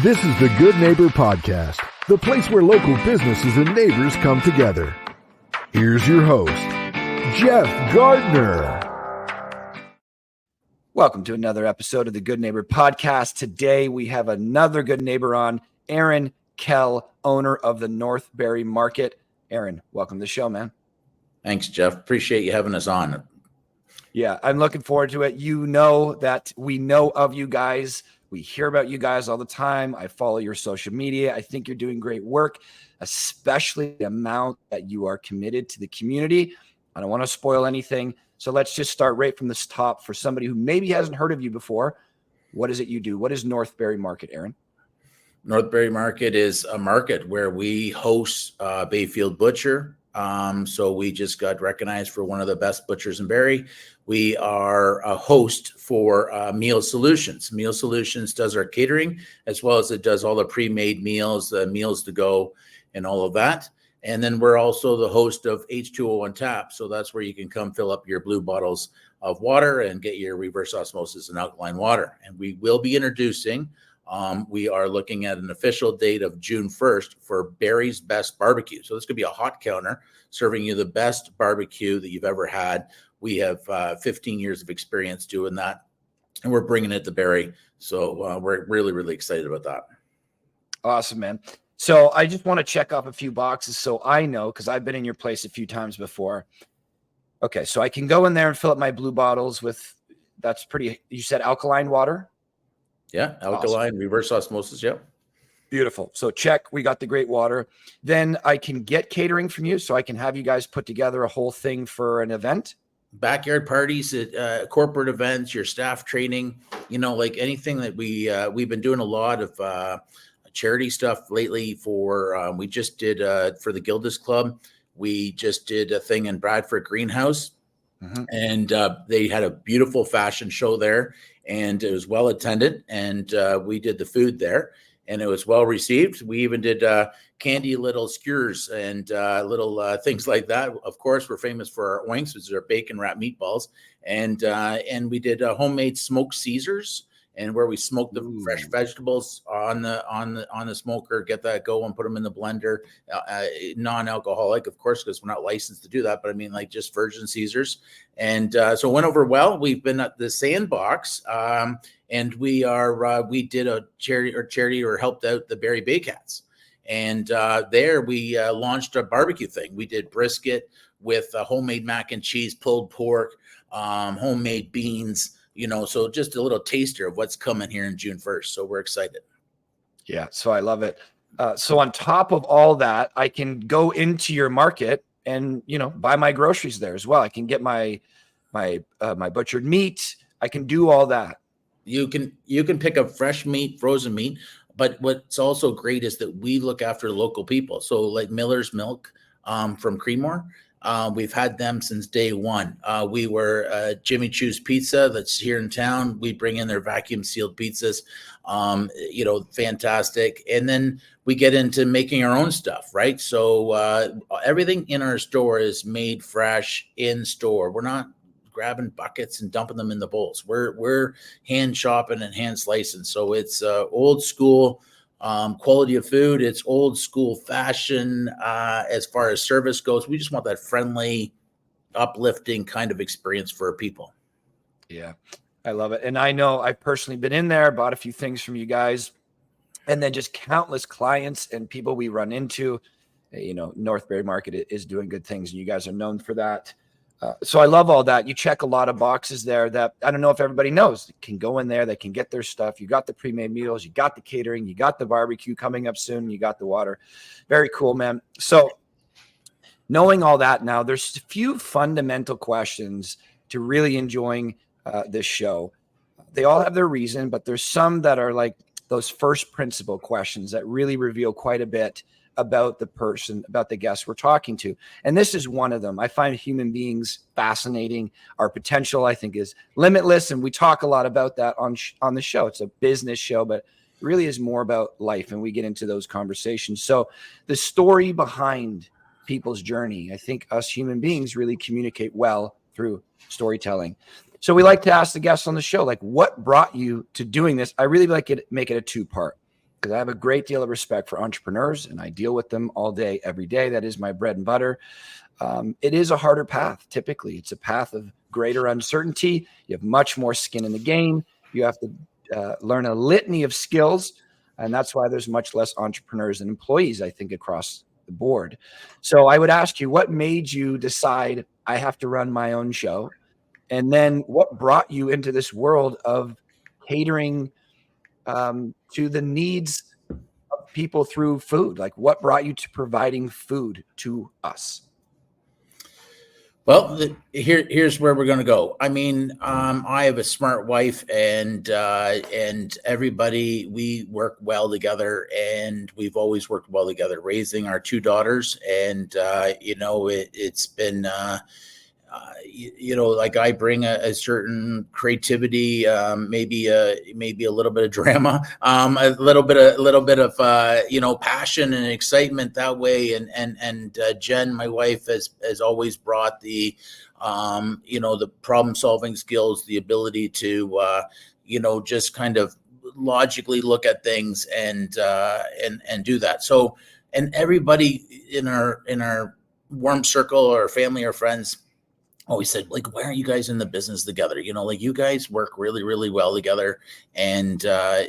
This is the Good Neighbor Podcast, the place where local businesses and neighbors come together. Here's your host, Jeff Gardner. Welcome to another episode of the Good Neighbor Podcast. Today we have another good neighbor on, Aaron Kell, owner of the North Barrie Market. Aaron, welcome to the show, man. Thanks, Jeff. Appreciate you having us on. Yeah, I'm looking forward to it. You know that we know of you guys. We hear about you guys all the time. I follow your social media. I think you're doing great work, especially the amount that you are committed to the community. I don't want to spoil anything. So let's just start right from the top. For somebody who maybe hasn't heard of you before, what is it you do? What is North Barrie Market, Aaron? North Barrie Market is a market where we host Bayfield Butcher. So we just got recognized for one of the best butchers in Barrie. We are a host for Meal Solutions. Meal Solutions does our catering, as well as it does all the pre-made meals, the meals to go, and all of that. And then we're also the host of H2O on Tap. So that's where you can come fill up your blue bottles of water and get your reverse osmosis and alkaline water. And we will be introducing, we are looking at an official date of June 1st for Barrie's Best Barbecue. So this could be a hot counter serving you the best barbecue that you've ever had. We have 15 years of experience doing that, and we're bringing it to Barrie. So we're really, really excited about that. Awesome, man. So I just want to check off a few boxes so I know, because I've been in your place a few times before. Okay, so I can go in there and fill up my blue bottles with, that's pretty, you said alkaline water? Yeah, alkaline, awesome. Reverse osmosis, yep. Beautiful. So check, we got the great water. Then I can get catering from you, so I can have you guys put together a whole thing for an event. Backyard parties, at corporate events, your staff training, you know, like anything that we've been doing a lot of charity stuff lately for, we just did for the Gildas Club. We just did a thing in Bradford Greenhouse. Mm-hmm. And they had a beautiful fashion show there, and it was well attended, and we did the food there, and it was well received. We even did candy little skewers and little things like that. Of course, we're famous for our oinks, which are bacon wrapped meatballs, and we did homemade smoked Caesars, and where we smoke the fresh vegetables on the smoker, get that going, put them in the blender, non-alcoholic, of course, because we're not licensed to do that. But I mean, like just virgin Caesars, and so it went over well. We've been at the Sandbox, and we did a charity or helped out the Barrie Baycats, and there we launched a barbecue thing. We did brisket with homemade mac and cheese, pulled pork, homemade beans. You know, so just a little taster of what's coming here in June 1st. So we're excited. Yeah, so I love it. So on top of all that, I can go into your market and, you know, buy my groceries there as well. I can get my butchered meat. I can do all that. You can pick up fresh meat, frozen meat. But what's also great is that we look after local people. So like Miller's Milk from Creemore. We've had them since day one. We were Jimmy Choo's Pizza that's here in town. We bring in their vacuum sealed pizzas, you know, fantastic. And then we get into making our own stuff, right? So everything in our store is made fresh in store. We're not grabbing buckets and dumping them in the bowls. We're hand chopping and hand slicing. So it's old school. Quality of food, it's old school fashion as far as service goes. We just want that friendly, uplifting kind of experience for our people. Yeah, I love it. And I know I've personally been in there, bought a few things from you guys, and then just countless clients and people we run into. You know, North Barrie Market is doing good things, and you guys are known for that. So I love all that. You check a lot of boxes there that I don't know if everybody knows. They can go in there, they can get their stuff. You got the pre-made meals, you got the catering, you got the barbecue coming up soon, you got the water. Very cool, man. So knowing all that now, there's a few fundamental questions to really enjoying this show. They all have their reason, but there's some that are like those first principle questions that really reveal quite a bit about the person, about the guest we're talking to. And this is one of them. I find human beings fascinating. Our potential, I think, is limitless. And we talk a lot about that on the show. It's a business show, but it really is more about life. And we get into those conversations. So the story behind people's journey, I think us human beings really communicate well through storytelling. So we like to ask the guests on the show, like, what brought you to doing this? I really like it, make it a two-part. because I have a great deal of respect for entrepreneurs and I deal with them all day, every day. That is my bread and butter. It is a harder path. Typically, it's a path of greater uncertainty. You have much more skin in the game. You have to learn a litany of skills. And that's why there's much less entrepreneurs and employees, I think, across the board. So I would ask you, what made you decide I have to run my own show? And then what brought you into this world of catering to the needs of people through food? Like, what brought you to providing food to us? Well, here's where we're going to go. I mean, I have a smart wife, and everybody, we work well together, and we've always worked well together, raising our two daughters. And it's been like I bring a certain creativity, maybe a little bit of drama, a little bit of passion and excitement that way. And Jen, my wife, has always brought the the problem solving skills, the ability to just kind of logically look at things and do that. So, and everybody in our warm circle or family or friends always said, like, why aren't you guys in the business together? Like, you guys work really, really well together. And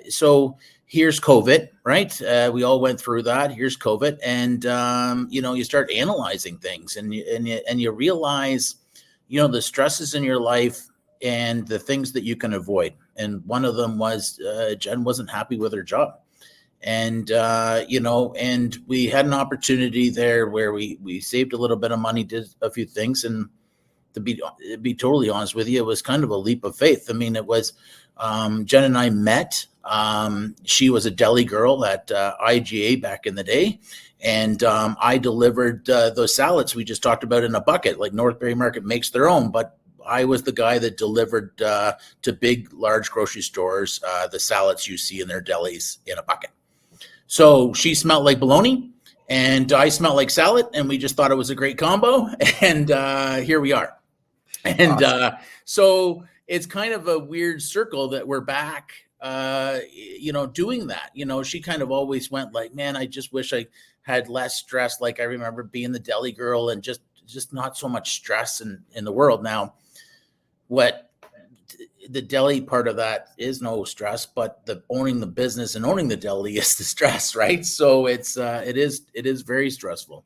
so here's COVID, right? We all went through that. Here's COVID. And, you start analyzing things and you realize, the stresses in your life and the things that you can avoid. And one of them was Jen wasn't happy with her job. And, and we had an opportunity there where we saved a little bit of money, did a few things. And to be totally honest with you, it was kind of a leap of faith. I mean, it was Jen and I met. She was a deli girl at IGA back in the day. And I delivered those salads we just talked about in a bucket. Like, North Barrie Market makes their own, but I was the guy that delivered to big, large grocery stores the salads you see in their delis in a bucket. So she smelled like bologna, and I smelled like salad, and we just thought it was a great combo. And here we are. And awesome. So it's kind of a weird circle that we're back, doing that. She kind of always went like, man, I just wish I had less stress. Like, I remember being the deli girl and just not so much stress in the world. Now, what the deli part of that is no stress, but the owning the business and owning the deli is the stress, right? So it is very stressful.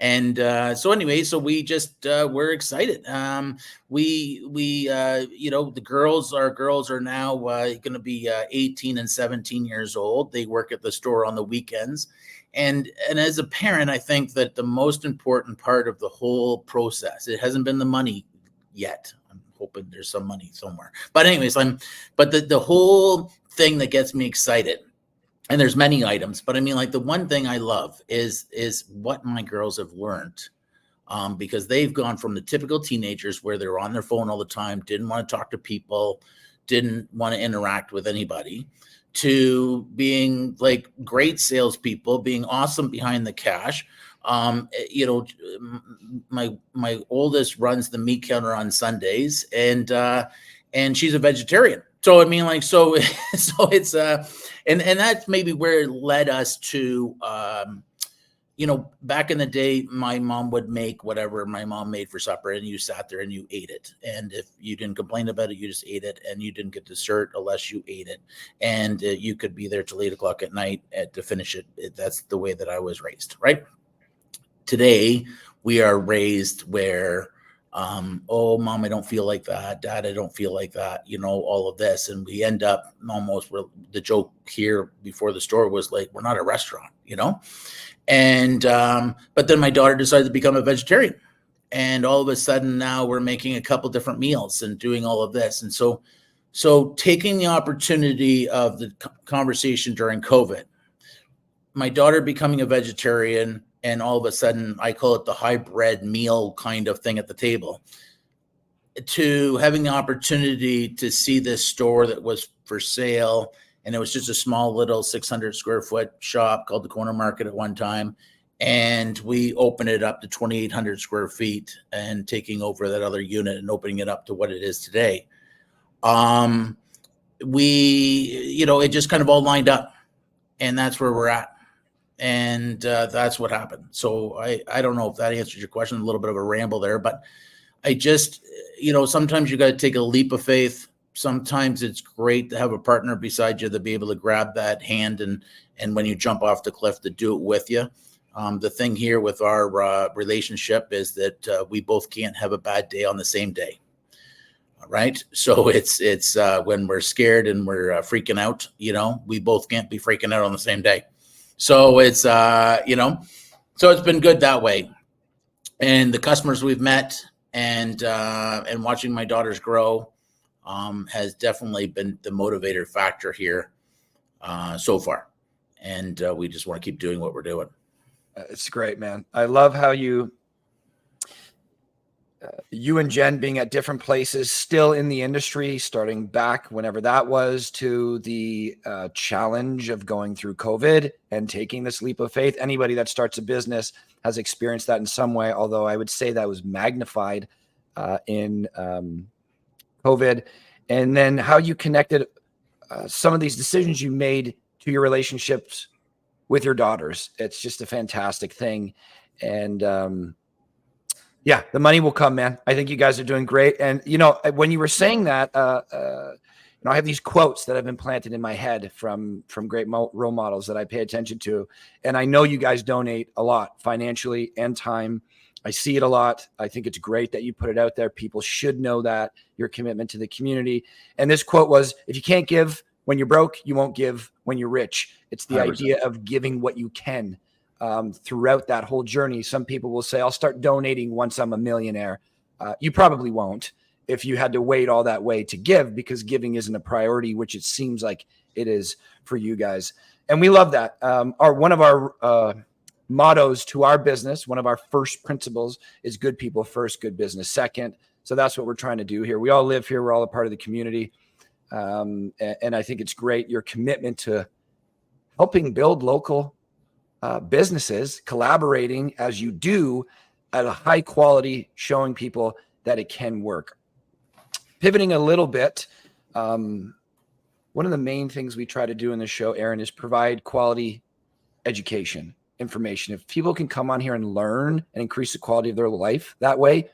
And so anyway, so we just we're excited. The girls are now going to be 18 and 17 years old. They work at the store on the weekends. And as a parent, I think that the most important part of the whole process, it hasn't been the money yet. I'm hoping there's some money somewhere. But anyways, but the whole thing that gets me excited, and there's many items, but I mean, like, the one thing I love is what my girls have learned, because they've gone from the typical teenagers where they're on their phone all the time, didn't want to talk to people, didn't want to interact with anybody, to being like great salespeople, being awesome behind the cash. My oldest runs the meat counter on Sundays, and she's a vegetarian. So I mean, like, so it's and that's maybe where it led us to, back in the day, my mom would make whatever my mom made for supper, and you sat there and you ate it. And if you didn't complain about it, you just ate it, and you didn't get dessert unless you ate it. And you could be there till 8:00 at night to finish it. That's the way that I was raised, right? Today, we are raised where, oh, mom, I don't feel like that. Dad, I don't feel like that. All of this. And we end up almost, the joke here before the store was like, we're not a restaurant, And, but then my daughter decided to become a vegetarian. And all of a sudden now we're making a couple different meals and doing all of this. And so taking the opportunity of the conversation during COVID, my daughter becoming a vegetarian, and all of a sudden, I call it the hybrid meal kind of thing at the table, to having the opportunity to see this store that was for sale. And it was just a small little 600 square foot shop called the Corner Market at one time. And we opened it up to 2,800 square feet, and taking over that other unit and opening it up to what it is today. It just kind of all lined up. and that's where we're at. And that's what happened. So I don't know if that answers your question. A little bit of a ramble there, but I just, sometimes you got to take a leap of faith. Sometimes it's great to have a partner beside you to be able to grab that hand and when you jump off the cliff, to do it with you. The thing here with our relationship is that we both can't have a bad day on the same day. All right. So it's when we're scared and we're freaking out, we both can't be freaking out on the same day. So it's, so it's been good that way. And the customers we've met and watching my daughters grow has definitely been the motivator factor here so far. And we just want to keep doing what we're doing. It's great, man. I love how you and Jen being at different places, still in the industry, starting back whenever that was, to the challenge of going through COVID and taking this leap of faith. Anybody that starts a business has experienced that in some way, although I would say that was magnified in COVID. And then how you connected some of these decisions you made to your relationships with your daughters. It's just a fantastic thing. And yeah, the money will come, man. I think you guys are doing great. And, when you were saying that, I have these quotes that have been planted in my head from great role models that I pay attention to. And I know you guys donate a lot financially and time. I see it a lot. I think it's great that you put it out there. People should know that, your commitment to the community. And this quote was, if you can't give when you're broke, you won't give when you're rich. It's the 100%. Idea of giving what you can. Throughout that whole journey. Some people will say, I'll start donating once I'm a millionaire. You probably won't if you had to wait all that way to give, because giving isn't a priority, which it seems like it is for you guys. And we love that. One of our mottos to our business, one of our first principles is good people first, good business second. So that's what we're trying to do here. We all live here. We're all a part of the community. And I think it's great, your commitment to helping build local businesses, collaborating as you do at a high quality, showing people that it can work. Pivoting a little bit, one of the main things we try to do in the show, Aaron, is provide quality education, information. If people can come on here and learn and increase the quality of their life that way,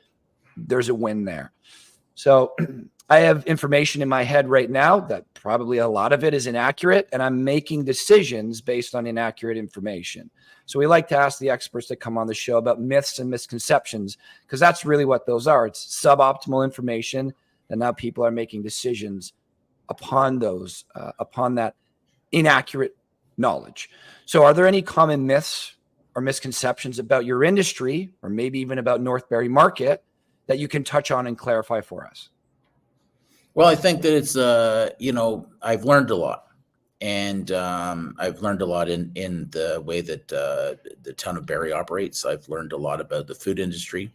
there's a win there. So I have information in my head right now that probably a lot of it is inaccurate, and I'm making decisions based on inaccurate information. So we like to ask the experts that come on the show about myths and misconceptions, because that's really what those are. It's suboptimal information, and now people are making decisions upon those, upon that inaccurate knowledge. So are there any common myths or misconceptions about your industry, or maybe even about North Barrie Market, that you can touch on and clarify for us? Well, I think that it's, I've learned a lot, and I've learned a lot in the way that the town of Barrie operates. I've learned a lot about the food industry.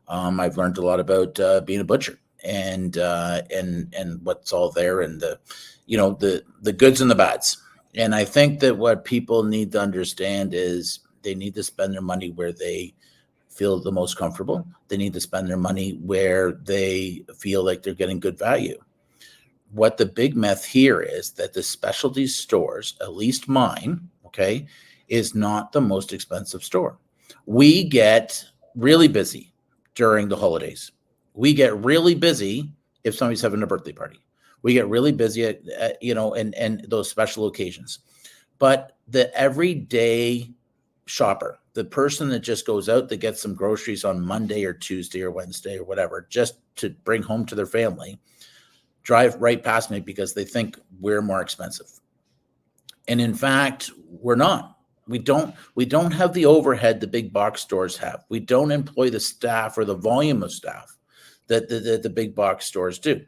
I've learned a lot about being a butcher and what's all there, and the goods and the bads. And I think that what people need to understand is they need to spend their money where they feel the most comfortable. They need to spend their money where they feel like they're getting good value. What the big myth here is that the specialty stores, at least mine, okay, is not the most expensive store. We get really busy during the holidays. We get really busy if somebody's having a birthday party. We get really busy at and those special occasions. But the everyday shopper, the person that just goes out to get some groceries on Monday or Tuesday or Wednesday or whatever, just to bring home to their family, drive right past me because they think we're more expensive. And in fact, we're not. We don't have the overhead the big box stores have. We don't employ the staff or the volume of staff that the big box stores do.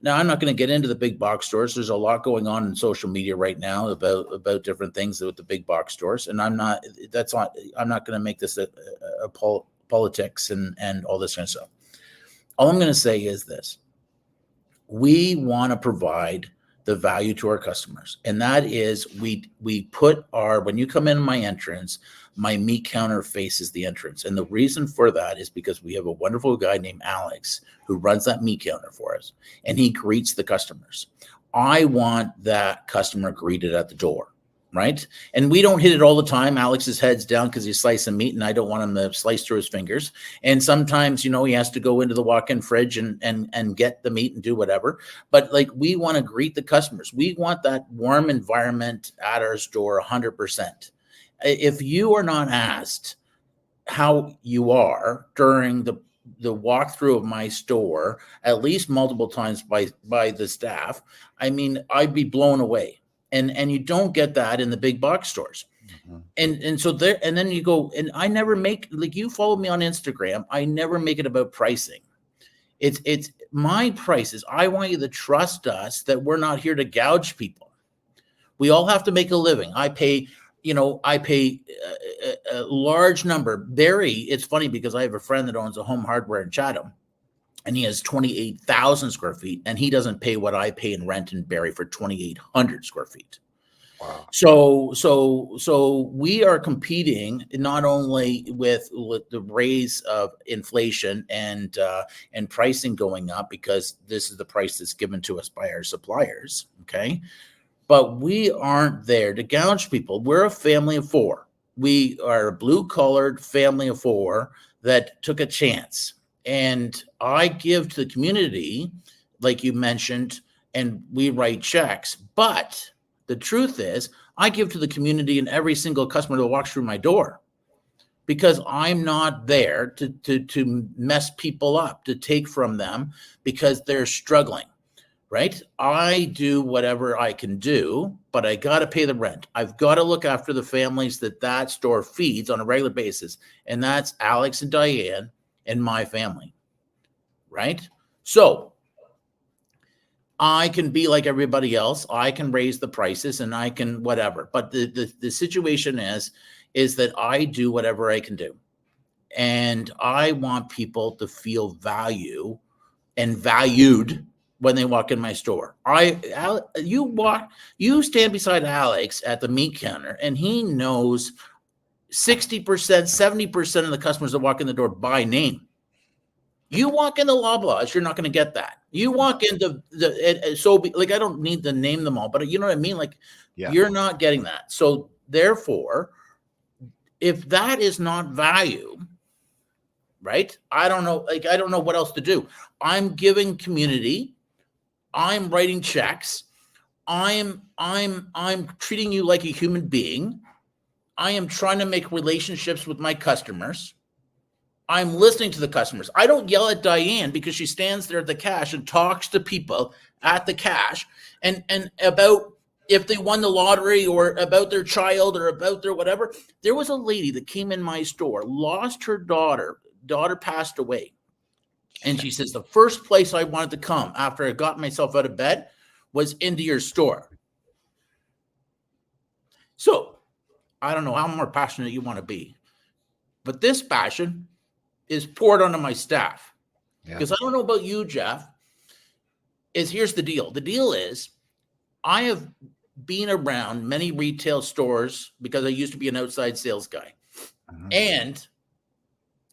Now, I'm not going to get into the big box stores. There's a lot going on in social media right now about different things with the big box stores, and I'm not going to make this a politics and all this kind of stuff. All I'm going to say is this: we want to provide the value to our customers, and that is we put when you come in my entrance, my meat counter faces the entrance, and the reason for that is because we have a wonderful guy named Alex who runs that meat counter for us, and he greets the customers. I want that customer greeted at the door. right? And we don't hit it all the time. Alex's head's down because he's slicing meat, and I don't want him to slice through his fingers. And sometimes, you know, he has to go into the walk-in fridge and get the meat and do whatever. But like, we want to greet the customers. We want that warm environment at our store 100%. If you are not asked how you are during the walkthrough of my store at least multiple times by the staff, I mean, I'd be blown away. And you don't get that in the big box stores. Mm-hmm. And so there, and then you go, and I never make, like, you follow me on Instagram, I never make it about pricing. It's my prices. I want you to trust us that we're not here to gouge people. We all have to make a living. I pay a large number. Barrie, it's funny because I have a friend that owns a home hardware in Chatham, and he has 28,000 square feet, and he doesn't pay what I pay in rent in Barrie for 2,800 square feet. Wow. So we are competing not only with the raise of inflation and pricing going up, because this is the price that's given to us by our suppliers. Okay. But we aren't there to gouge people. We're a family of four. We are a blue-collared family of four that took a chance. And I give to the community, like you mentioned, and we write checks. But the truth is, I give to the community and every single customer that walks through my door, because I'm not there to mess people up, to take from them because they're struggling, right? I do whatever I can do, but I got to pay the rent. I've got to look after the families that store feeds on a regular basis. And that's Alex and Diane and my family, right? So I can be like everybody else. I can raise the prices and I can whatever. But the situation is that I do whatever I can do. And I want people to feel value and valued when they walk in my store. You stand beside Alex at the meat counter, and he knows 60%, 70% of the customers that walk in the door by name. You walk into Loblaws, you're not going to get that. You walk into I don't need to name them all, but you know what I mean? Like, yeah. You're not getting that. So therefore, if that is not value, right? I don't know what else to do. I'm giving community. I'm writing checks. I'm treating you like a human being. I am trying to make relationships with my customers. I'm listening to the customers. I don't yell at Diane because she stands there at the cash and talks to people at the cash and about if they won the lottery or about their child or about their whatever. There was a lady that came in my store, lost her daughter. Daughter passed away. And she says, the first place I wanted to come after I got myself out of bed was into your store. So I don't know how more passionate you want to be, but this passion is poured onto my staff. Because I don't know about you, Jeff, here's the deal. The deal is I have been around many retail stores because I used to be an outside sales guy. Uh-huh. And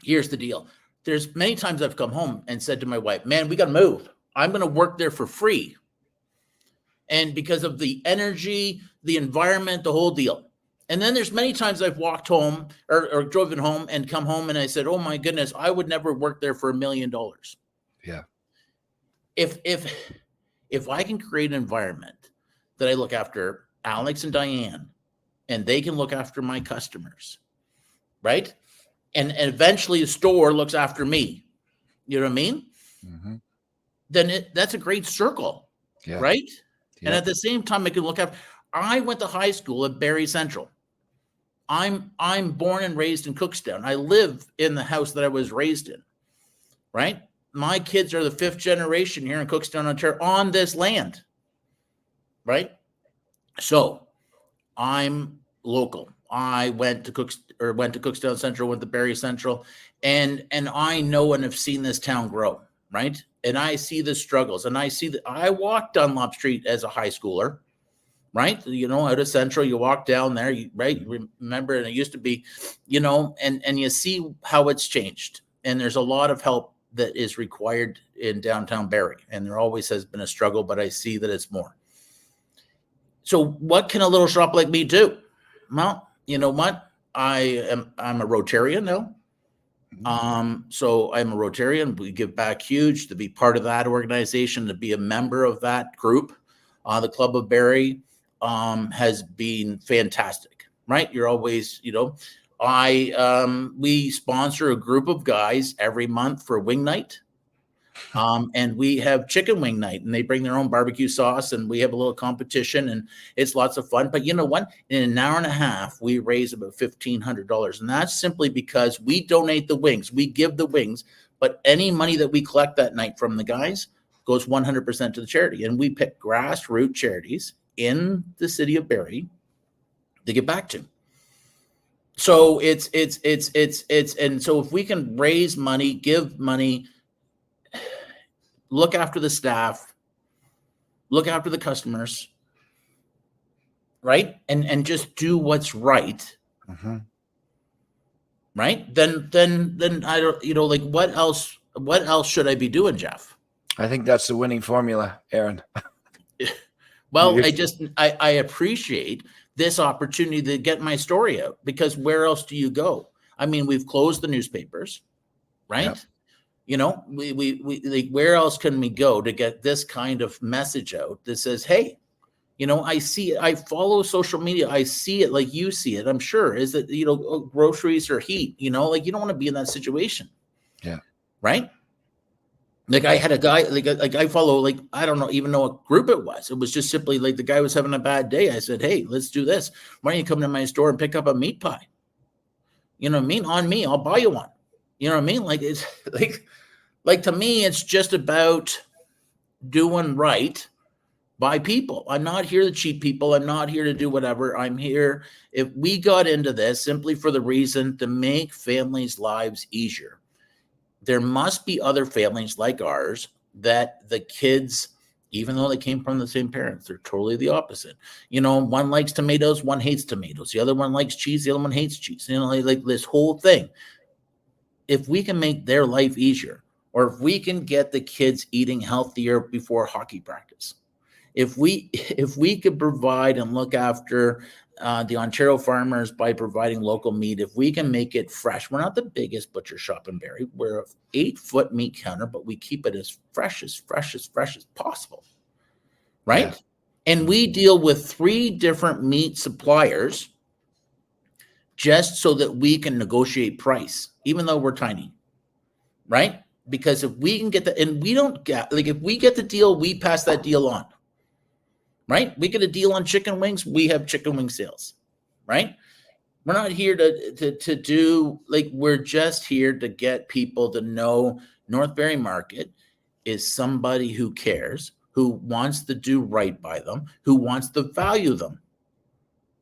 here's the deal. There's many times I've come home and said to my wife, man, we got to move. I'm going to work there for free. And because of the energy, the environment, the whole deal. And then there's many times I've walked home or driven home and come home and I said, oh my goodness, I would never work there for $1 million. Yeah. If I can create an environment that I look after Alex and Diane and they can look after my customers, right? And eventually the store looks after me. You know what I mean? Mm-hmm. Then that's a great circle, right? Yeah. And at the same time, I can look after. I went to high school at Barrie Central. I'm born and raised in Cookstown. I live in the house that I was raised in, right? My kids are the 5th generation here in Cookstown, Ontario, on this land, right? So I'm local. I went to Cookstown Central, went to Barrie Central, and I know and have seen this town grow, right? And I see the struggles, and I see that I walked Dunlop Street as a high schooler, right? You know, out of Central, you walk down there, right? You remember, and it used to be, you know, and you see how it's changed. And there's a lot of help that is required in downtown Barrie, and there always has been a struggle, but I see that it's more. So what can a little shop like me do? Well, you know what? I'm a Rotarian now. So I'm a Rotarian. We give back huge to be part of that organization, to be a member of that group. The Club of Barrie has been fantastic, right? You're always, we sponsor a group of guys every month for wing night. And we have chicken wing night, and they bring their own barbecue sauce, and we have a little competition, and it's lots of fun. But you know what? In an hour and a half, we raise about $1,500, and that's simply because we donate the wings. We give the wings, but any money that we collect that night from the guys goes 100% to the charity, and we pick grassroots charities in the city of Barrie to get back to. So it's and so if we can raise money, give money, look after the staff, look after the customers, right? And just do what's right. Right? Then I don't, what else should I be doing, Jeff? I think that's the winning formula, Aaron. Well, I appreciate this opportunity to get my story out, because where else do you go? I mean, we've closed the newspapers, right? Yep. We where else can we go to get this kind of message out that says, hey, I see it. I follow social media. I see it like you see it. I'm sure is that, groceries or heat, you don't want to be in that situation. Yeah. Right. Like I had a guy, like I follow, I don't even know what group it was. It was just simply like the guy was having a bad day. I said, hey, let's do this. Why don't you come to my store and pick up a meat pie? You know what I mean? On me, I'll buy you one. You know what I mean? Like it's like to me, it's just about doing right by people. I'm not here to cheat people. I'm not here to do whatever. I'm here. If we got into this simply for the reason to make families' lives easier, there must be other families like ours that the kids, even though they came from the same parents, they're totally the opposite. One likes tomatoes, one hates tomatoes. The other one likes cheese, the other one hates cheese. Like this whole thing. If we can make their life easier, or if we can get the kids eating healthier before hockey practice, if we could provide and look after the Ontario farmers by providing local meat, if we can make it fresh, we're not the biggest butcher shop in Barrie. We're an 8-foot meat counter, but we keep it as fresh as possible, right? Yeah. And we deal with 3 different meat suppliers just so that we can negotiate price, even though we're tiny, right? Because if we can get the, and we don't get, if we get the deal, we pass that deal on. Right? We get a deal on chicken wings. We have chicken wing sales, right? We're not here to do, we're just here to get people to know North Barrie Market is somebody who cares, who wants to do right by them, who wants to value them.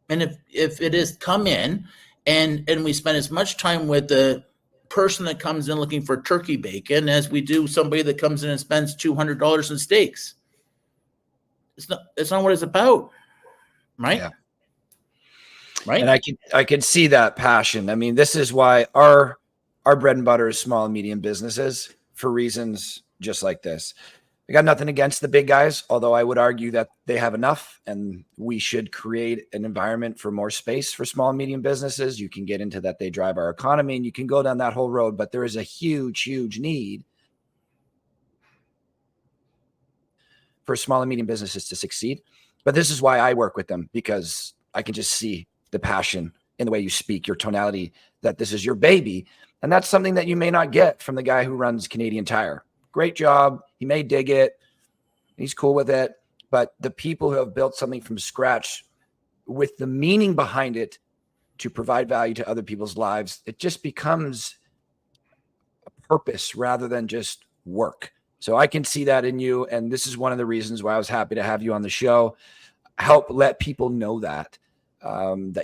And if it is come in and we spend as much time with the person that comes in looking for turkey bacon as we do somebody that comes in and spends $200 in steaks. It's not what it's about, right? Yeah. Right. And I can see that passion. I mean, this is why our bread and butter is small and medium businesses, for reasons just like this. I got nothing against the big guys, although I would argue that they have enough, and we should create an environment for more space for small and medium businesses. You can get into that. They drive our economy, and you can go down that whole road, but there is a huge, huge need for small and medium businesses to succeed. But this is why I work with them, because I can just see the passion in the way you speak, your tonality, that this is your baby. And that's something that you may not get from the guy who runs Canadian Tire. Great job. He may dig it. He's cool with it. But the people who have built something from scratch with the meaning behind it to provide value to other people's lives, it just becomes a purpose rather than just work. So I can see that in you. And this is one of the reasons why I was happy to have you on the show. Help let people know that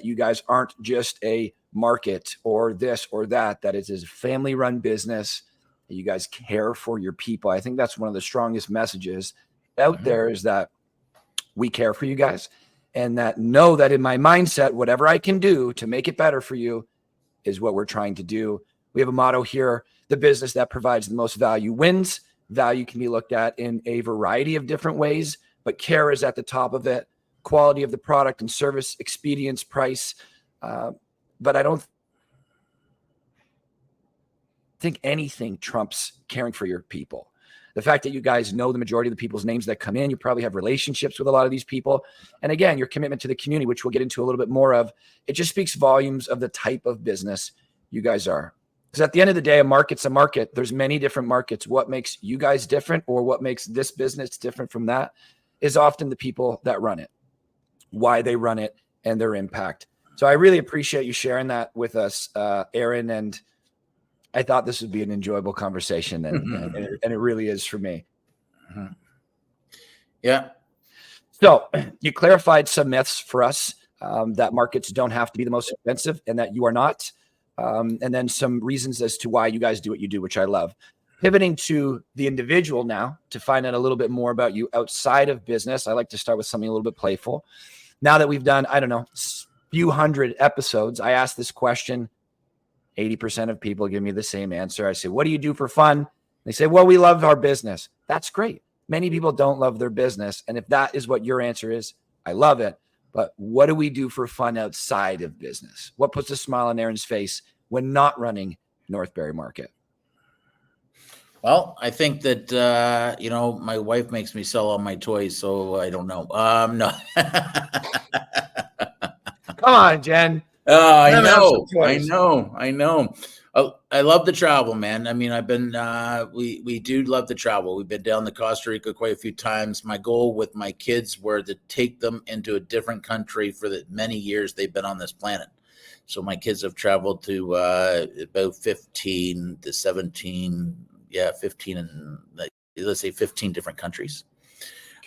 you guys aren't just a market or this or that it is a family-run business. You guys care for your people. I think that's one of the strongest messages out there, is that we care for you guys, and that know that in my mindset, whatever I can do to make it better for you is what we're trying to do. We have a motto here: the business that provides the most value wins. Value can be looked at in a variety of different ways, but care is at the top of it. quality of the product and service, expedience, price. But I don't think anything trumps caring for your people. The fact that you guys know the majority of the people's names that come in, you probably have relationships with a lot of these people. And again, your commitment to the community, which we'll get into a little bit more of, it just speaks volumes of the type of business you guys are. Because at the end of the day, a market's a market. There's many different markets. What makes you guys different, or what makes this business different from that, is often the people that run it, why they run it, and their impact. So I really appreciate you sharing that with us, Aaron. And I thought this would be an enjoyable conversation, and it really is for me. Yeah. So you clarified some myths for us, that markets don't have to be the most expensive, and that you are not. And then some reasons as to why you guys do what you do, which I love. Pivoting to the individual now to find out a little bit more about you outside of business. I like to start with something a little bit playful. Now that we've done, I don't know, few hundred episodes, I ask this question. 80% of people give me the same answer. I say, what do you do for fun? They say, well, we love our business. That's great. Many people don't love their business. And if that is what your answer is, I love it. But what do we do for fun outside of business? What puts a smile on Aaron's face when not running North Barrie Market? Well, I think that, my wife makes me sell all my toys, so I don't know. No. Come on, Jen. I know. I love the travel, man. I mean, I've been, we do love the travel. We've been down to Costa Rica quite a few times. My goal with my kids were to take them into a different country for the many years they've been on this planet. So my kids have traveled to about 15 to 17, 15 and let's say 15 different countries.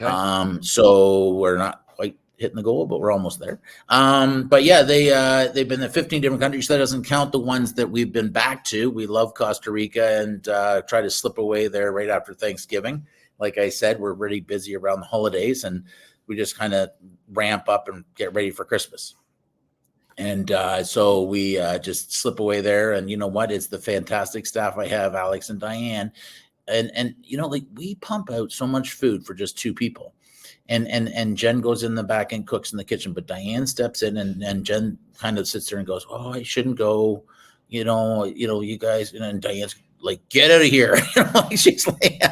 Okay. So we're not quite hitting the goal, but we're almost there. But yeah, they've been to 15 different countries. That doesn't count the ones that we've been back to. We love Costa Rica and try to slip away there right after Thanksgiving. Like I said, we're really busy around the holidays, and we just kind of ramp up and get ready for Christmas. And so we just slip away there. And you know what? It's the fantastic staff I have, Alex and Diane. And we pump out so much food for just two people. And Jen goes in the back and cooks in the kitchen, but Diane steps in and Jen kind of sits there and goes, oh, I shouldn't go, you guys. And Diane's like, get out of here. She's like,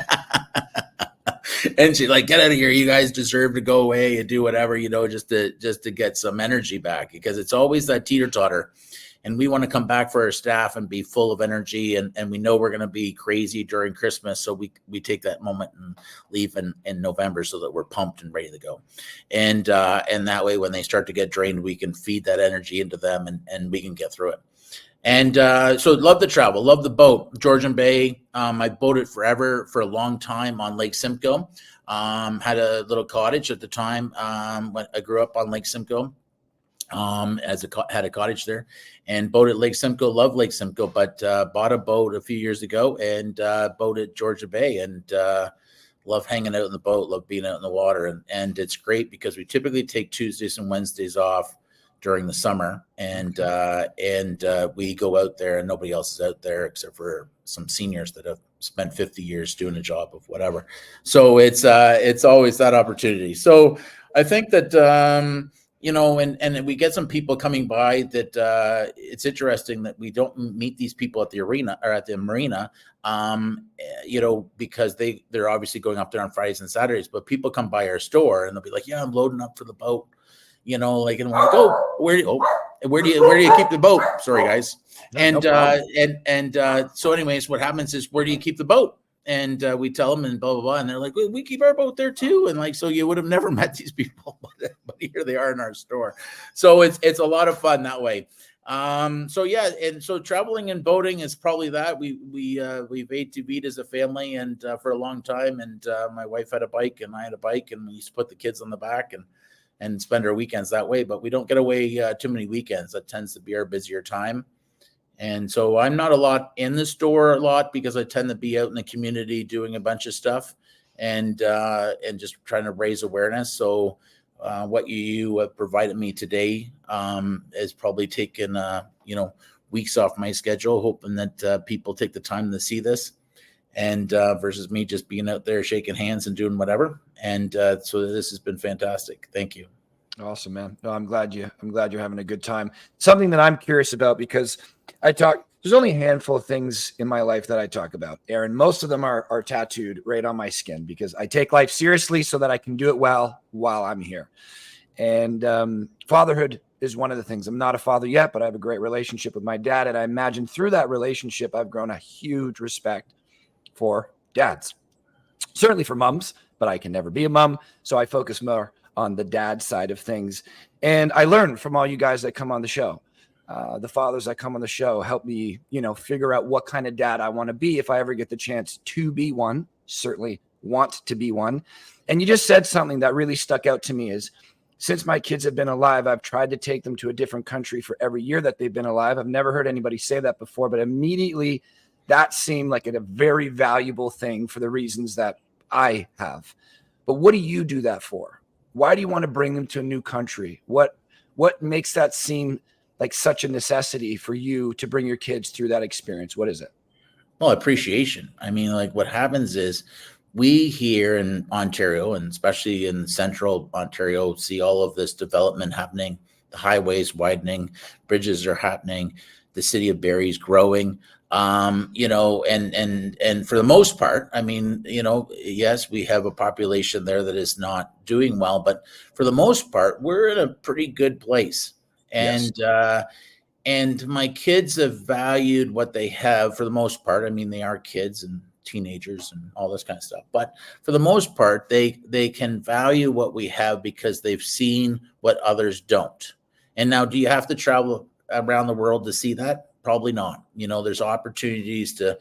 and she's like, get out of here. You guys deserve to go away and do whatever, just to get some energy back, because it's always that teeter-totter. And we want to come back for our staff and be full of energy. And we know we're going to be crazy during Christmas. So we take that moment and leave in November so that we're pumped and ready to go. And that way, when they start to get drained, we can feed that energy into them and we can get through it. And so love the travel, love the boat, Georgian Bay. I boated forever for a long time on Lake Simcoe. Had a little cottage at the time when I grew up on Lake Simcoe. Had a cottage there and boated Lake Simcoe, love Lake Simcoe, but bought a boat a few years ago and boated Georgia Bay and love hanging out in the boat, love being out in the water. And it's great because we typically take Tuesdays and Wednesdays off during the summer and we go out there and nobody else is out there except for some seniors that have spent 50 years doing a job of whatever. So it's always that opportunity. So I think that, and we get some people coming by that it's interesting that we don't meet these people at the arena or at the marina, because they're obviously going up there on Fridays and Saturdays, but people come by our store and they'll be like, yeah, I'm loading up for the boat, and we're like, oh, where do you keep the boat? Sorry, guys. No, so anyways, what happens is, where do you keep the boat? And we tell them and blah, blah, blah. And they're like, well, we keep our boat there too. And so you would have never met these people, but here they are in our store. So it's a lot of fun that way. So yeah. And so traveling and boating is probably that we've ATV'd as a family and for a long time. And my wife had a bike and I had a bike and we used to put the kids on the back and spend our weekends that way. But we don't get away too many weekends. That tends to be our busier time. And so I'm not a lot in the store a lot because I tend to be out in the community doing a bunch of stuff and just trying to raise awareness. So what you have provided me today has probably taken, weeks off my schedule, hoping that people take the time to see this and versus me just being out there shaking hands and doing whatever. And so this has been fantastic. Thank you. Awesome, man. No, I'm glad you're having a good time. Something that I'm curious about, because there's only a handful of things in my life that I talk about, Aaron. Most of them are tattooed right on my skin because I take life seriously so that I can do it well while I'm here. And fatherhood is one of the things. I'm not a father yet, but I have a great relationship with my dad. And I imagine through that relationship, I've grown a huge respect for dads, certainly for moms, but I can never be a mom. So I focus more on the dad side of things. And I learn from all you guys that come on the show. The fathers that come on the show help me, figure out what kind of dad I want to be if I ever get the chance to be one. Certainly want to be one. And you just said something that really stuck out to me is, since my kids have been alive, I've tried to take them to a different country for every year that they've been alive. I've never heard anybody say that before, but immediately that seemed like a very valuable thing for the reasons that I have. But what do you do that for? Why do you want to bring them to a new country? What makes that seem like such a necessity for you to bring your kids through that experience? What is it? Well, appreciation. I mean, like what happens is we here in Ontario, and especially in central Ontario, see all of this development happening. The highways widening, bridges are happening, the city of Barrie's growing. And for the most part, I mean, yes, we have a population there that is not doing well, but for the most part, we're in a pretty good place. And yes. And my kids have valued what they have for the most part. I mean, they are kids and teenagers and all this kind of stuff, but for the most part, they can value what we have because they've seen what others don't. And now, do you have to travel around the world to see that? Probably not. There's opportunities to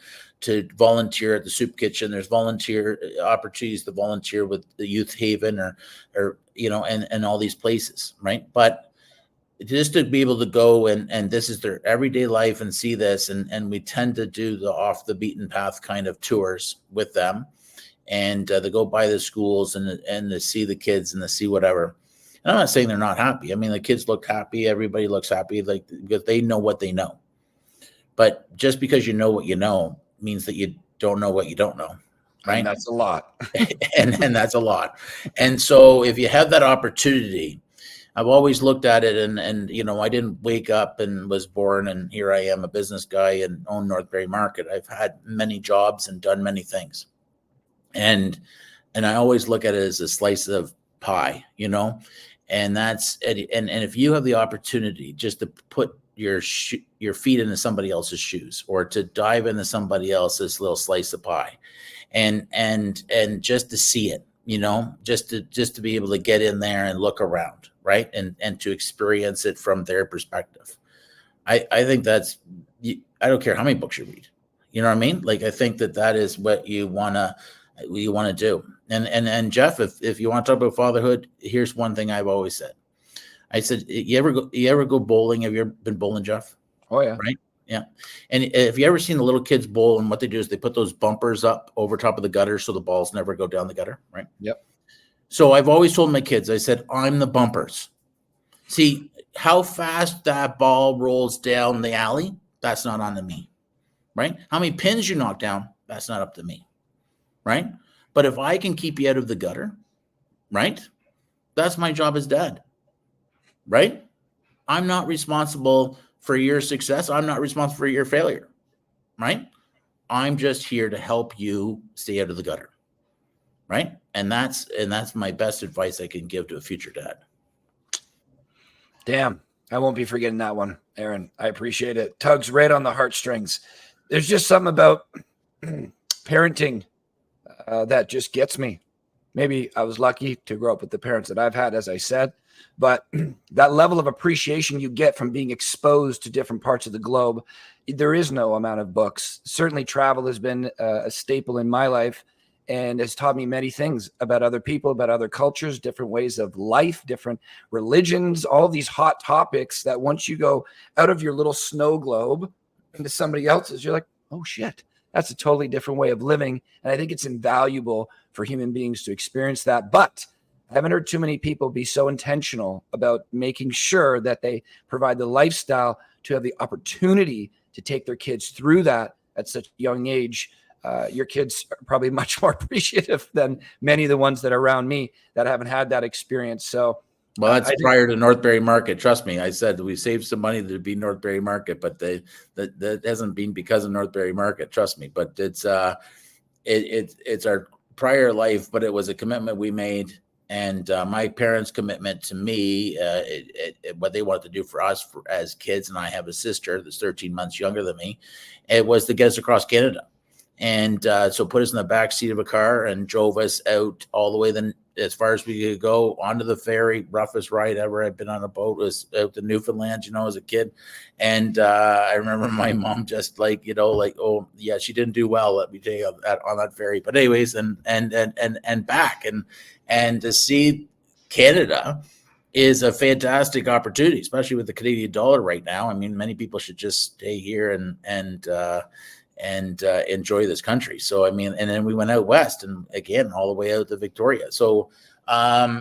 volunteer at the soup kitchen. There's opportunities to volunteer with the Youth Haven or and all these places, right? But just to be able to go and this is their everyday life and see this, and we tend to do the off the beaten path kind of tours with them, and they go by the schools and to see the kids and to see whatever. And I'm not saying they're not happy. I mean, the kids look happy. Everybody looks happy, like, because they know what they know. But just because you know what you know means that you don't know what you don't know, right? And that's a lot. and that's a lot. And so if you have that opportunity, I've always looked at it and I didn't wake up and was born and here I am, a business guy and own North Barrie Market. I've had many jobs and done many things. And I always look at it as a slice of pie, and that's, and if you have the opportunity just to put your feet into somebody else's shoes or to dive into somebody else's little slice of pie and just to see it, just to be able to get in there and look around, right? And to experience it from their perspective. I think that's, I don't care how many books you read, you know what I mean? Like, I think that is what you want to do. And Jeff, if you want to talk about fatherhood, here's one thing I've always said. I said, you ever go bowling? Have you ever been bowling, Jeff? Oh yeah. Right. Yeah. And if you ever seen the little kids bowl, and what they do is they put those bumpers up over top of the gutter so the balls never go down the gutter. Right. Yep. So I've always told my kids, I said, I'm the bumpers. See how fast that ball rolls down the alley. That's not on to me. Right. How many pins you knock down? That's not up to me. Right. But if I can keep you out of the gutter, right, that's my job as dad. Right? I'm not responsible for your success. I'm not responsible for your failure. Right? I'm just here to help you stay out of the gutter. Right? And that's my best advice I can give to a future dad. Damn. I won't be forgetting that one, Aaron. I appreciate it. Tugs right on the heartstrings. There's just something about parenting that just gets me. Maybe I was lucky to grow up with the parents that I've had, as I said, but that level of appreciation you get from being exposed to different parts of the globe, there is no amount of books. Certainly travel has been a staple in my life and has taught me many things about other people, about other cultures, different ways of life, different religions, all these hot topics that once you go out of your little snow globe into somebody else's, you're like, oh shit, that's a totally different way of living. And I think it's invaluable for human beings to experience that. But I haven't heard too many people be so intentional about making sure that they provide the lifestyle to have the opportunity to take their kids through that at such a young age. Your kids are probably much more appreciative than many of the ones that are around me that haven't had that experience. So Well, that's prior to North Barrie Market. Trust me, I said we saved some money to be North Barrie Market, but that hasn't been because of North Barrie Market. Trust me, but it's our prior life, but it was a commitment we made, and my parents' commitment to me, what they wanted to do for us as kids, and I have a sister that's 13 months younger than me. It was to get us across Canada, and so put us in the back seat of a car and drove us out all the way as far as we could go onto the ferry. Roughest ride ever I've been on a boat was out to Newfoundland, as a kid. And I remember my mom just oh yeah, she didn't do well, let me tell you, on that ferry. But anyways, and back and to see Canada is a fantastic opportunity, especially with the Canadian dollar right now. I mean, many people should just stay here and enjoy this country. So, I mean, and then we went out west and again, all the way out to Victoria. So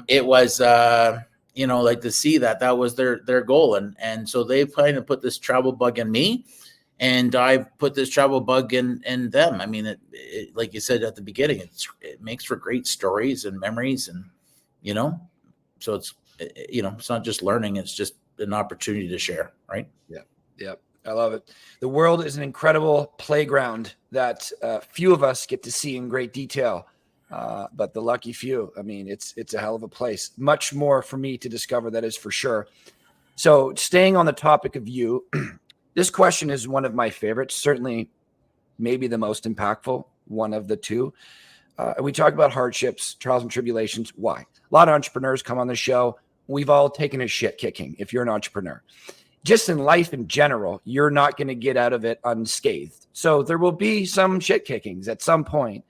it was, to see that was their goal. And so they've kind of put this travel bug in me, and I've put this travel bug in them. I mean, it like you said at the beginning, it makes for great stories and memories, and, so it's, it's not just learning, it's just an opportunity to share. Right. Yeah. Yeah. I love it. The world is an incredible playground that few of us get to see in great detail, but the lucky few. I mean, it's a hell of a place. Much more for me to discover, that is for sure. So staying on the topic of you, this question is one of my favorites, certainly maybe the most impactful, one of the two. We talk about hardships, trials and tribulations. Why? A lot of entrepreneurs come on the show. We've all taken a shit kicking if you're an entrepreneur. Just in life in general, you're not going to get out of it unscathed. So there will be some shit kickings at some point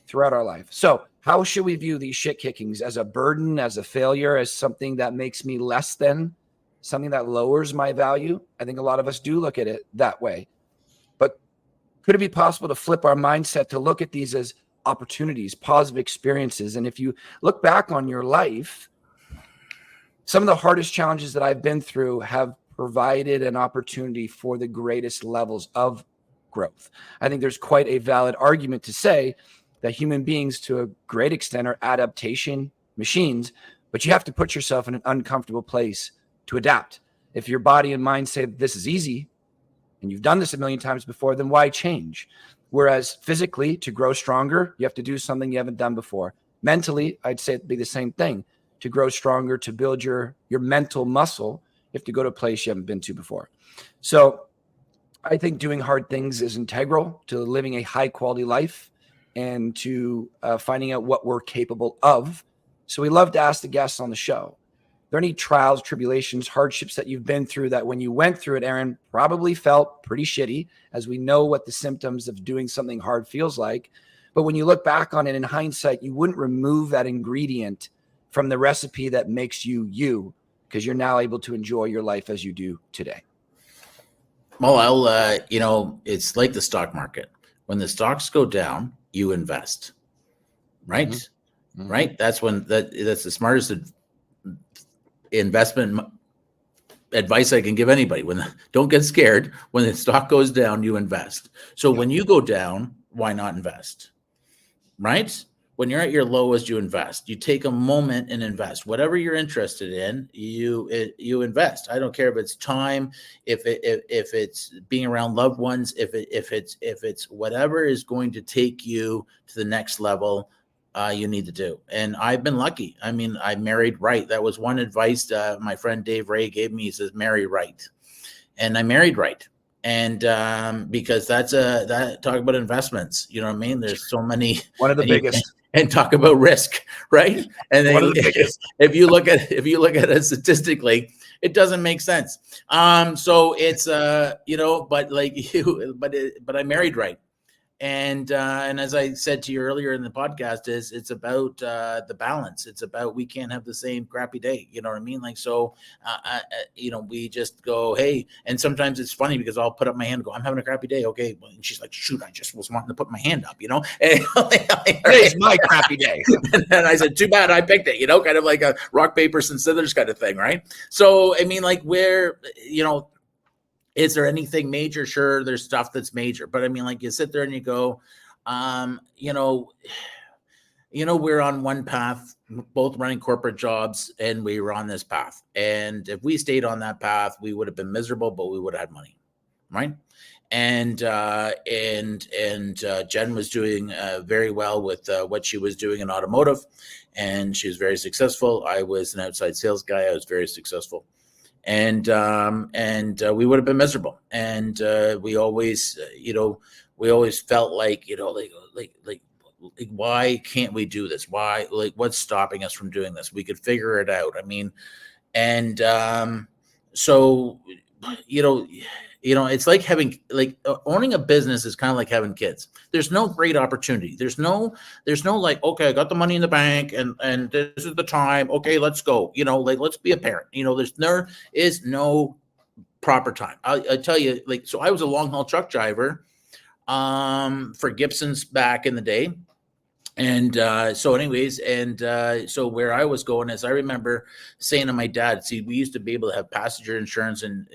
throughout our life. So how should we view these shit kickings? As a burden, as a failure, as something that makes me less than, something that lowers my value? I think a lot of us do look at it that way. But could it be possible to flip our mindset to look at these as opportunities, positive experiences? And if you look back on your life, some of the hardest challenges that I've been through have provided an opportunity for the greatest levels of growth. I think there's quite a valid argument to say that human beings, to a great extent, are adaptation machines, but you have to put yourself in an uncomfortable place to adapt. If your body and mind say this is easy and you've done this a million times before, then why change? Whereas physically, to grow stronger, you have to do something you haven't done before. Mentally, I'd say it'd be the same thing. To grow stronger, to build your mental muscle, you have to go to a place you haven't been to before. So I think doing hard things is integral to living a high quality life and to finding out what we're capable of. So we love to ask the guests on the show, are there any trials, tribulations, hardships that you've been through that when you went through it, Aaron, probably felt pretty shitty, as we know what the symptoms of doing something hard feels like. But when you look back on it in hindsight, you wouldn't remove that ingredient from the recipe that makes you you, because you're now able to enjoy your life as you do today. Well, it's like the stock market. When the stocks go down, you invest, right? Mm-hmm. Right. That's the smartest investment advice I can give anybody. Don't get scared. When the stock goes down, you invest. So when you go down, why not invest? Right? When you're at your lowest, you invest. You take a moment and invest. Whatever you're interested in, you invest. I don't care if it's time, if it's being around loved ones, if it's whatever is going to take you to the next level, you need to do. And I've been lucky. I mean, I married right. That was one advice my friend Dave Ray gave me. He says, marry right. And I married right. And because that talk about investments, you know what I mean? There's so many. One of the biggest. And talk about risk, right? And then if you look at it statistically, it doesn't make sense. So it's but I married right. And as I said to you earlier in the podcast, it's about the balance. It's about, we can't have the same crappy day. You know what I mean? Like, so, we just go, hey, and sometimes it's funny because I'll put up my hand and go, I'm having a crappy day. Okay. And she's like, shoot, I just was wanting to put my hand up, And it's my crappy day. And I said, too bad I picked it, kind of like a rock, paper, scissors kind of thing. Right. So, I mean, like where, is there anything major? Sure, there's stuff that's major, but I mean, like you sit there and you go, we're on one path, both running corporate jobs, and we were on this path. And if we stayed on that path, we would have been miserable, but we would have had money, right? And Jen was doing very well with what she was doing in automotive, and she was very successful. I was an outside sales guy. I was very successful, and we would have been miserable. And we always felt like, why can't we do this? Why, what's stopping us from doing this? We could figure it out. I mean, and so, it's like having, owning a business is kind of like having kids. There's no great opportunity. There's no like, okay, I got the money in the bank and this is the time. Okay, let's go. Let's be a parent. There is no proper time. I tell you, so I was a long haul truck driver for Gibson's back in the day. And so where I was going is, I remember saying to my dad, see, we used to be able to have passenger insurance, and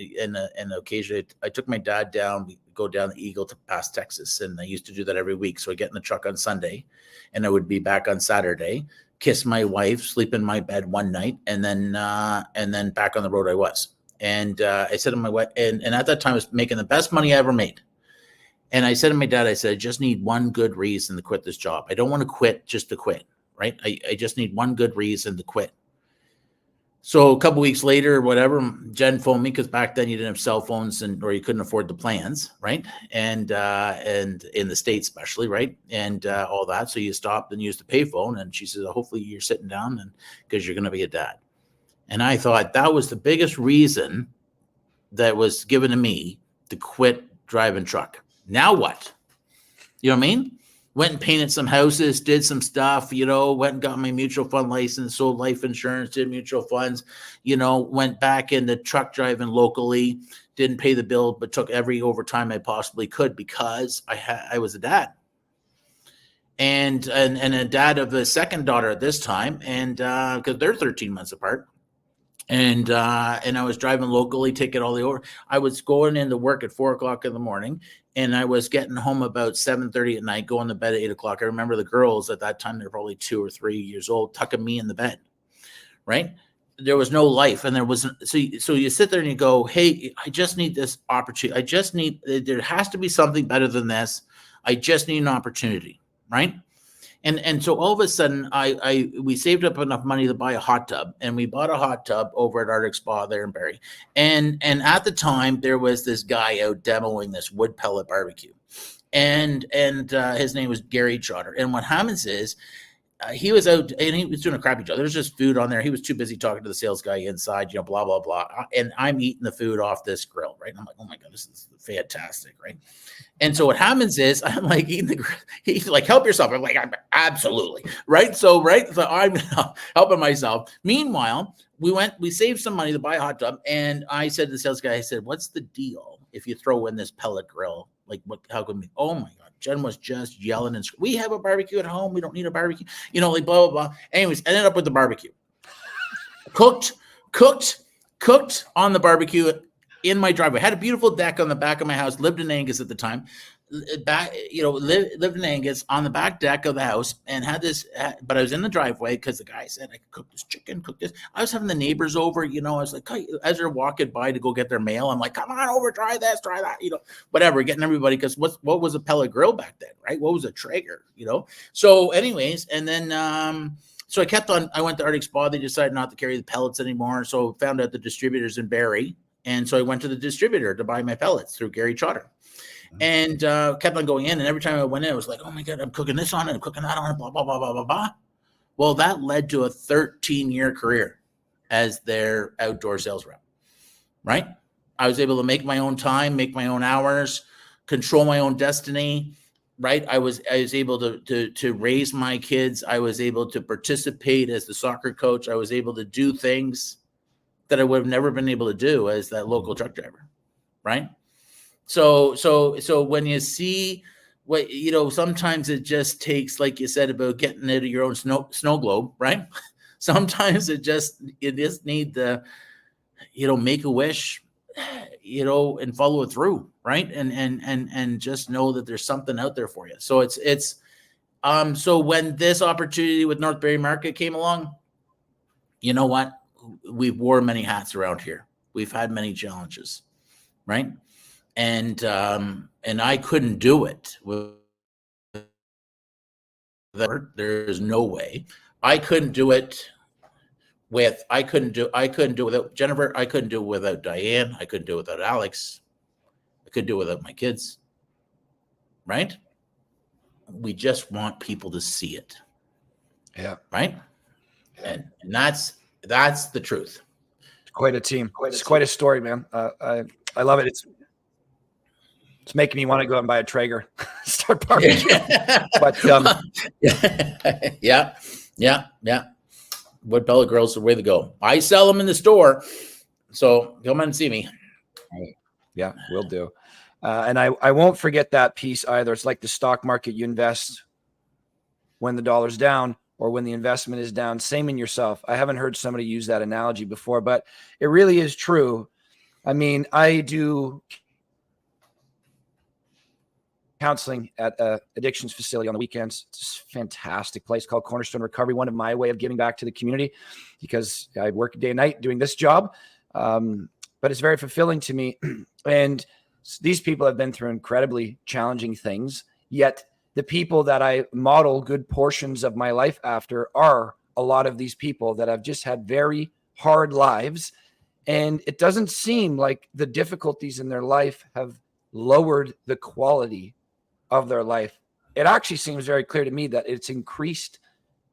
occasionally I took my dad down, we go down the Eagle to past Texas, and I used to do that every week. So I get in the truck on Sunday and I would be back on Saturday, kiss my wife, sleep in my bed one night, and then back on the road I was. And I said to my wife, and at that time I was making the best money I ever made. And I said to my dad, I said, I just need one good reason to quit this job. I don't want to quit just to quit, right? I just need one good reason to quit. So a couple weeks later, whatever, Jen phoned me, because back then you didn't have cell phones or you couldn't afford the plans, right? And in the States especially, right? And all that. So you stopped and used the payphone. And she says, hopefully you're sitting down, and because you're going to be a dad. And I thought that was the biggest reason that was given to me to quit driving truck. Now what? You know what I mean? Went and painted some houses, did some stuff, went and got my mutual fund license, sold life insurance, did mutual funds, went back into truck driving locally, didn't pay the bill, but took every overtime I possibly could, because I was a dad. And a dad of a second daughter at this time, and because they're 13 months apart. And I was driving locally, taking all the over. I was going into work at 4:00 in the morning, and I was getting home about 7:30 at night, going to bed at 8:00. I remember the girls at that time, they're probably 2 or 3 years old, tucking me in the bed, right? There was no life. And there wasn't. So you sit there and you go, hey, I just need this opportunity. There has to be something better than this. I just need an opportunity, right? And so all of a sudden, we saved up enough money to buy a hot tub, and we bought a hot tub over at Arctic Spa there in Barrie. And at the time, there was this guy out demoing this wood pellet barbecue, and his name was Gary Trotter. And what happens is, he was out and he was doing a crappy job. There's just food on there. He was too busy talking to the sales guy inside, blah, blah, blah. And I'm eating the food off this grill, right? And I'm like, oh my God, this is fantastic, right? And so what happens is, I'm like eating the grill. He's like, help yourself. I'm like, absolutely, right? So I'm helping myself. Meanwhile, we saved some money to buy a hot tub. And I said to the sales guy, I said, what's the deal if you throw in this pellet grill? Like, how can we, oh my God. Jen was just yelling and we have a barbecue at home. We don't need a barbecue, blah, blah, blah. Anyways, ended up with the barbecue. Cooked on the barbecue in my driveway. Had a beautiful deck on the back of my house. Lived in Angus at the time. Lived in Angus on the back deck of the house, and had this, but I was in the driveway because the guy said I could cook this chicken, cook this. I was having the neighbors over, I was like, as they're walking by to go get their mail, I'm like, come on over, try this, try that, whatever, getting everybody, because what was a pellet grill back then, right? What was a Traeger, So anyways, and then so I kept on, I went to Arctic Spa. They decided not to carry the pellets anymore, so found out the distributors in Barrie, and so I went to the distributor to buy my pellets through Gary Trotter. And kept on going in, and every time I went in, I was like, oh my God, I'm cooking this on it, I'm cooking that on it, blah, blah, blah, blah, blah, blah. Well, that led to a 13-year career as their outdoor sales rep, right? I was able to make my own time, make my own hours, control my own destiny, right? I was able to raise my kids. I was able to participate as the soccer coach. I was able to do things that I would have never been able to do as that local truck driver, right? So when you see what, sometimes it just takes, like you said, about getting out of your own snow globe, right? Sometimes it just need the, make a wish, and follow it through, right? And just know that there's something out there for you. So it's So when this opportunity with North Barrie Market came along, you know what? We've wore many hats around here. We've had many challenges, right? And I couldn't do it with there's no way. I couldn't do it without Jennifer. I couldn't do it without Diane. I couldn't do it without Alex. I couldn't do it without my kids. Right? We just want people to see it. Yeah. Right? And that's the truth. Quite a team. It's quite a story, man. I love it. It's making me want to go out and buy a Traeger, start barbecuing. But yeah. Wood pellet grills are the way to go. I sell them in the store, so come and see me. Yeah, will do. And I won't forget that piece either. It's like the stock market. You invest when the dollar's down or when the investment is down. Same in yourself. I haven't heard somebody use that analogy before, but it really is true. I mean, I do counseling at a addictions facility on the weekends. It's a fantastic place called Cornerstone Recovery. One of my way of giving back to the community because I work day and night doing this job. But it's very fulfilling to me. And these people have been through incredibly challenging things, yet the people that I model good portions of my life after are a lot of these people that have just had very hard lives. And it doesn't seem like the difficulties in their life have lowered the quality of their life. It actually seems very clear to me that it's increased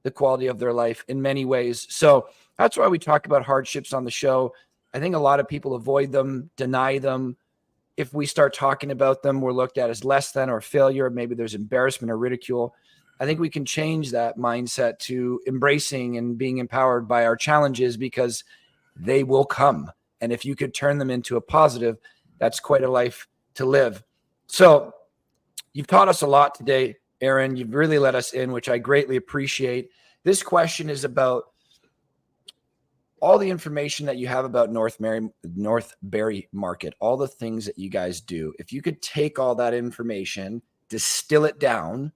the quality of their life in many ways. So that's why we talk about hardships on the show. I think a lot of people avoid them, deny them. If we start talking about them, we're looked at as less than or failure. Maybe there's embarrassment or ridicule. I think we can change that mindset to embracing and being empowered by our challenges because they will come. And if you could turn them into a positive, that's quite a life to live. So you've taught us a lot today, Aaron. You've really let us in, which I greatly appreciate. This question is about all the information that you have about North Barrie Market, all the things that you guys do. If you could take all that information, distill it down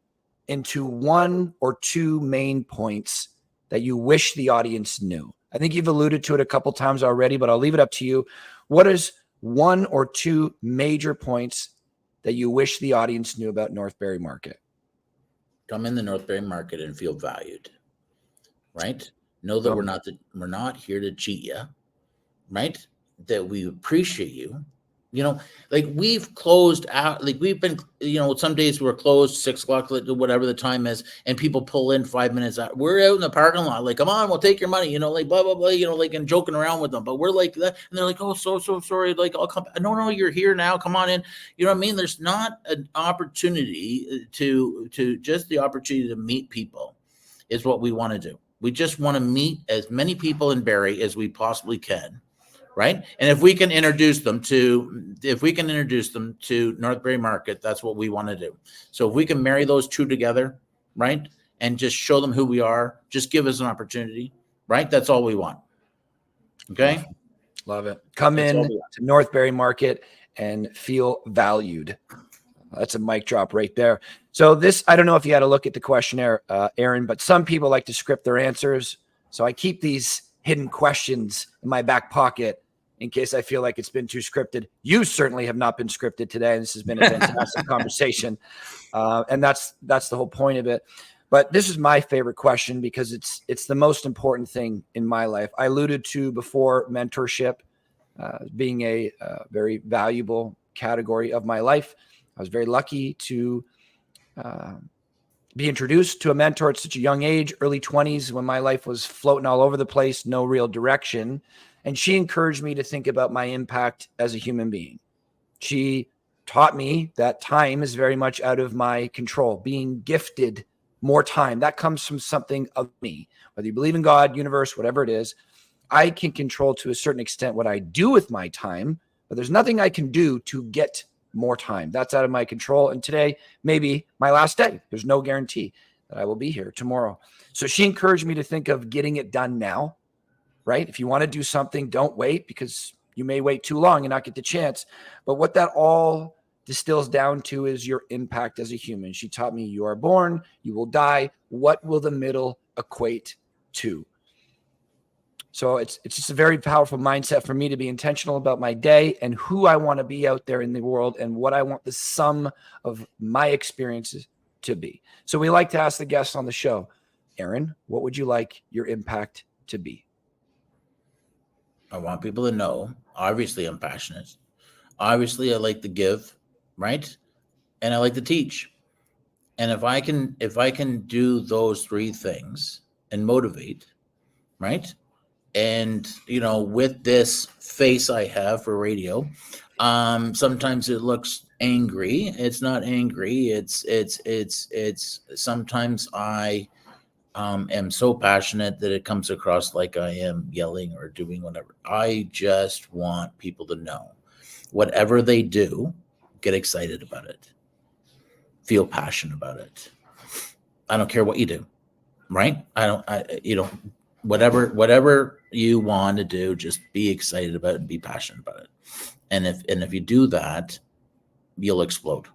into one or two main points that you wish the audience knew. I think you've alluded to it a couple times already, but I'll leave it up to you. What is one or two major points that you wish the audience knew about North Barrie Market? Come in the North Barrie Market and feel valued, right? Know that we're not here to cheat you, right? That we appreciate you. You know, like we've closed out, like we've been, some days we're closed 6 o'clock, whatever the time is, and people pull in 5 minutes out. We're out in the parking lot, like, come on, we'll take your money, like blah, blah, blah, like, and joking around with them. But we're like that. And they're like, oh, so sorry. Like, I'll come. No, you're here now. Come on in. You know what I mean? There's not an opportunity to just the opportunity to meet people is what we want to do. We just want to meet as many people in Barrie as we possibly can. Right. And if we can introduce them to North Barrie Market, that's what we want to do. So if we can marry those two together, right, and just show them who we are, just give us an opportunity. Right. That's all we want. OK, love it. Come in to North Barrie Market and feel valued. That's a mic drop right there. So this, I don't know if you had a look at the questionnaire, Aaron, but some people like to script their answers. So I keep these hidden questions in my back pocket in case I feel like it's been too scripted. You certainly have not been scripted today. This has been a fantastic conversation. And that's the whole point of it. But this is my favorite question because it's the most important thing in my life. I alluded to before mentorship being a very valuable category of my life. I was very lucky to be introduced to a mentor at such a young age, early 20s, when my life was floating all over the place, no real direction. And she encouraged me to think about my impact as a human being. She taught me that time is very much out of my control, being gifted more time. That comes from something of me, whether you believe in God, universe, whatever it is. I can control to a certain extent what I do with my time, but there's nothing I can do to get more time. That's out of my control. And today, maybe my last day. There's no guarantee that I will be here tomorrow. So she encouraged me to think of getting it done now, right? If you want to do something, don't wait because you may wait too long and not get the chance. But what that all distills down to is your impact as a human. She taught me you are born, you will die. What will the middle equate to? So it's just a very powerful mindset for me to be intentional about my day and who I want to be out there in the world and what I want the sum of my experiences to be. So we like to ask the guests on the show, Aaron, what would you like your impact to be? I want people to know, obviously I'm passionate. Obviously I like to give, right? And I like to teach. And if I can do those three things and motivate, right? And, with this face I have for radio, sometimes it looks angry. It's not angry. It's sometimes I am so passionate that it comes across like I am yelling or doing whatever. I just want people to know whatever they do, get excited about it, feel passionate about it. I don't care what you do, right? Whatever you want to do, just be excited about it and be passionate about it. And if you do that, you'll explode,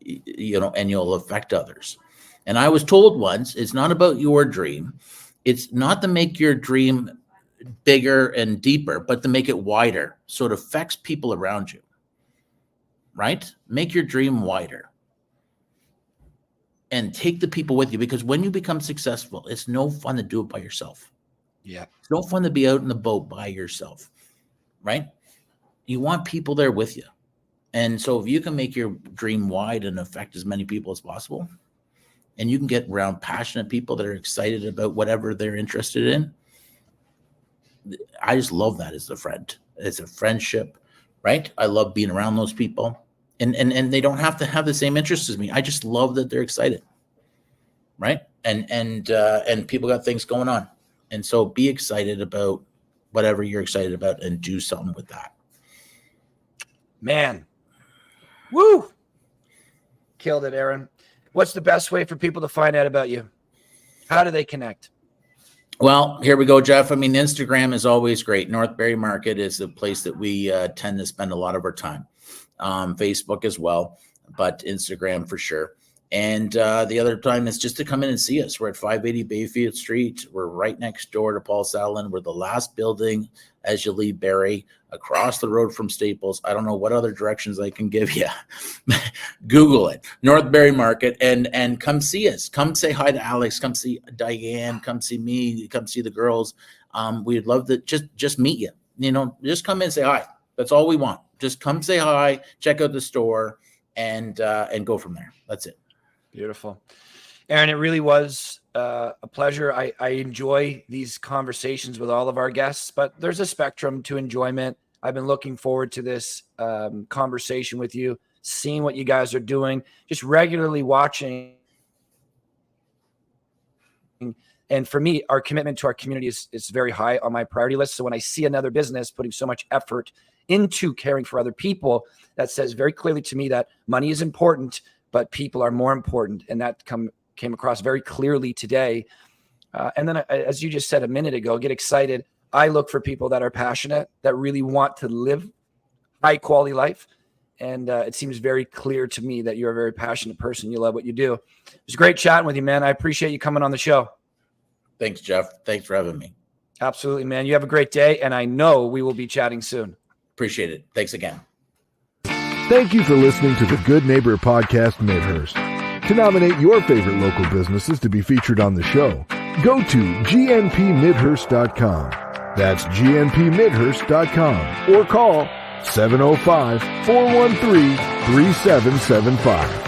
and you'll affect others. And I was told once, it's not about your dream. It's not to make your dream bigger and deeper, but to make it wider so it affects people around you, right? Make your dream wider and take the people with you, because when you become successful, it's no fun to do it by yourself. Yeah. It's no fun to be out in the boat by yourself, right? You want people there with you. And so if you can make your dream wide and affect as many people as possible, and you can get around passionate people that are excited about whatever they're interested in, I just love that as a friend. It's a friendship, right? I love being around those people. And they don't have to have the same interests as me. I just love that they're excited, right? And people got things going on. And so be excited about whatever you're excited about and do something with that. Man. Woo. Killed it, Aaron. What's the best way for people to find out about you? How do they connect? Well, here we go, Jeff. I mean, Instagram is always great. North Barrie Market is the place that we tend to spend a lot of our time. Facebook as well, but Instagram for sure. And the other time is just to come in and see us. We're at 580 Bayfield Street. We're right next door to Paul Salin. We're the last building as you leave Barrie, across the road from Staples. I don't know what other directions I can give you. Google it, North Barrie Market, and come see us. Come say hi to Alex. Come see Diane. Come see me. Come see the girls. We'd love to just meet you. Just come in and say hi. That's all we want. Just come say hi, check out the store, and go from there. That's it. Beautiful. Aaron, it really was a pleasure. I enjoy these conversations with all of our guests, but there's a spectrum to enjoyment. I've been looking forward to this conversation with you, seeing what you guys are doing, just regularly watching. And for me, our commitment to our community is very high on my priority list. So when I see another business putting so much effort into caring for other people, that says very clearly to me that money is important, but people are more important. And that came across very clearly today. And then, as you just said a minute ago, get excited. I look for people that are passionate, that really want to live high quality life. And it seems very clear to me that you're a very passionate person. You love what you do. It was great chatting with you, man. I appreciate you coming on the show. Thanks, Jeff. Thanks for having me. Absolutely, man. You have a great day. And I know we will be chatting soon. Appreciate it. Thanks again. Thank you for listening to the Good Neighbor Podcast Midhurst. To nominate your favorite local businesses to be featured on the show, go to gnpmidhurst.com. That's gnpmidhurst.com or call 705-413-3775.